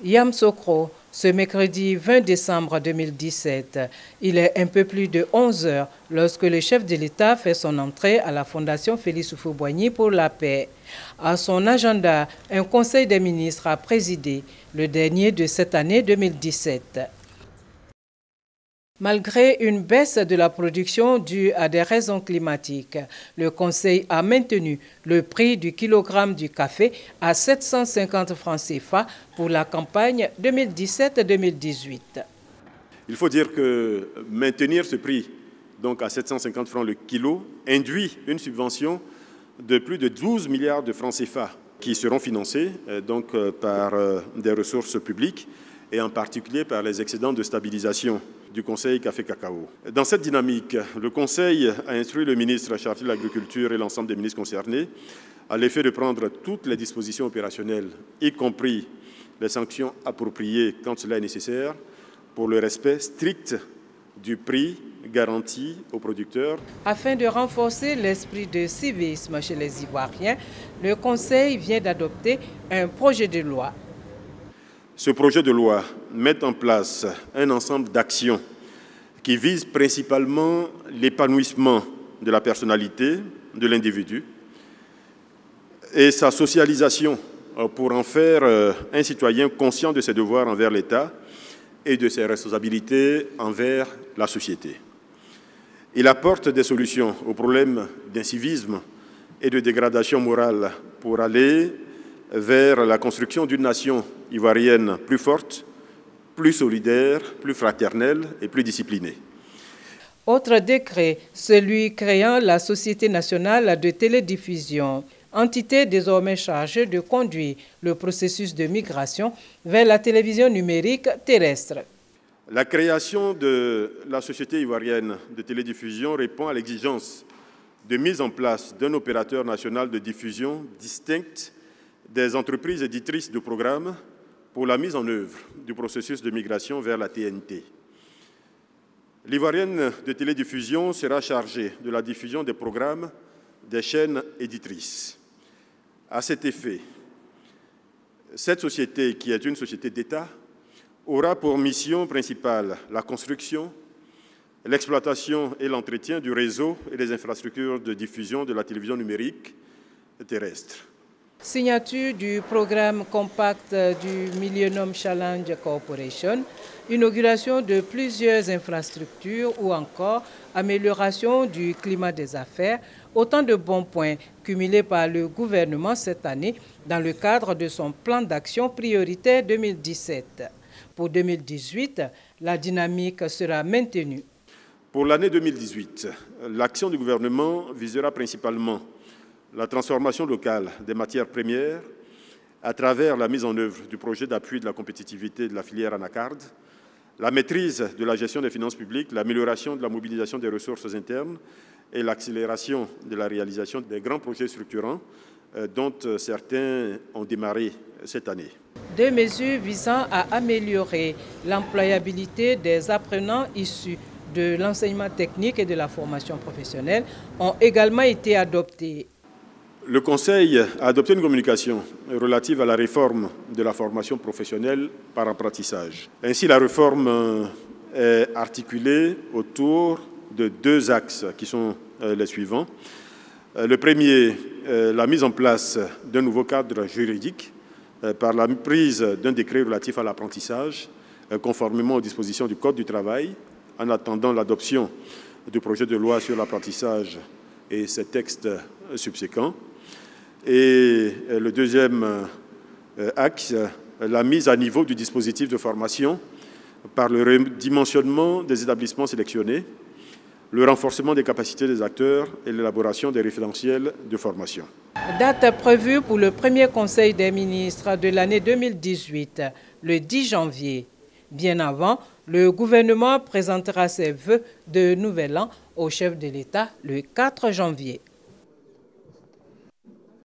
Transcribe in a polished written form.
Yamoussoukro, ce mercredi 20 décembre 2017. Il est un peu plus de 11 heures lorsque le chef de l'État fait son entrée à la Fondation Félix Houphouët-Boigny pour la paix. À son agenda, un conseil des ministres a présidé, le dernier de cette année 2017. Malgré une baisse de la production due à des raisons climatiques, le Conseil a maintenu le prix du kilogramme du café à 750 francs CFA pour la campagne 2017-2018. Il faut dire que maintenir ce prix donc à 750 francs le kilo induit une subvention de plus de 12 milliards de francs CFA qui seront financés par des ressources publiques et en particulier par les excédents de stabilisation du Conseil Café-Cacao. Dans cette dynamique, le Conseil a instruit le ministre chargé de l'Agriculture et l'ensemble des ministres concernés à l'effet de prendre toutes les dispositions opérationnelles, y compris les sanctions appropriées quand cela est nécessaire, pour le respect strict du prix garanti aux producteurs. Afin de renforcer l'esprit de civisme chez les Ivoiriens, le Conseil vient d'adopter un projet de loi. Ce projet de loi met en place un ensemble d'actions qui visent principalement l'épanouissement de la personnalité de l'individu et sa socialisation pour en faire un citoyen conscient de ses devoirs envers l'État et de ses responsabilités envers la société. Il apporte des solutions aux problèmes d'incivisme et de dégradation morale pour aller vers la construction d'une nation ivoirienne plus forte, plus solidaire, plus fraternelle et plus disciplinée. Autre décret, celui créant la Société nationale de télédiffusion, entité désormais chargée de conduire le processus de migration vers la télévision numérique terrestre. La création de la Société ivoirienne de télédiffusion répond à l'exigence de mise en place d'un opérateur national de diffusion distinct des entreprises éditrices de programmes pour la mise en œuvre du processus de migration vers la TNT. L'Ivoirienne de télédiffusion sera chargée de la diffusion des programmes des chaînes éditrices. À cet effet, cette société, qui est une société d'État, aura pour mission principale la construction, l'exploitation et l'entretien du réseau et des infrastructures de diffusion de la télévision numérique terrestre. Signature du programme compact du Millennium Challenge Corporation, inauguration de plusieurs infrastructures ou encore amélioration du climat des affaires, autant de bons points cumulés par le gouvernement cette année dans le cadre de son plan d'action prioritaire 2017. Pour 2018, la dynamique sera maintenue. Pour l'année 2018, l'action du gouvernement visera principalement la transformation locale des matières premières à travers la mise en œuvre du projet d'appui de la compétitivité de la filière anacarde, la maîtrise de la gestion des finances publiques, l'amélioration de la mobilisation des ressources internes et l'accélération de la réalisation des grands projets structurants dont certains ont démarré cette année. Deux mesures visant à améliorer l'employabilité des apprenants issus de l'enseignement technique et de la formation professionnelle ont également été adoptées. Le Conseil a adopté une communication relative à la réforme de la formation professionnelle par apprentissage. Ainsi, la réforme est articulée autour de deux axes qui sont les suivants. Le premier, la mise en place d'un nouveau cadre juridique par la prise d'un décret relatif à l'apprentissage, conformément aux dispositions du Code du travail, en attendant l'adoption du projet de loi sur l'apprentissage et ses textes subséquents. Et le deuxième axe, la mise à niveau du dispositif de formation par le redimensionnement des établissements sélectionnés, le renforcement des capacités des acteurs et l'élaboration des référentiels de formation. Date prévue pour le premier Conseil des ministres de l'année 2018, le 10 janvier. Bien avant, le gouvernement présentera ses vœux de nouvel an au chef de l'État le 4 janvier.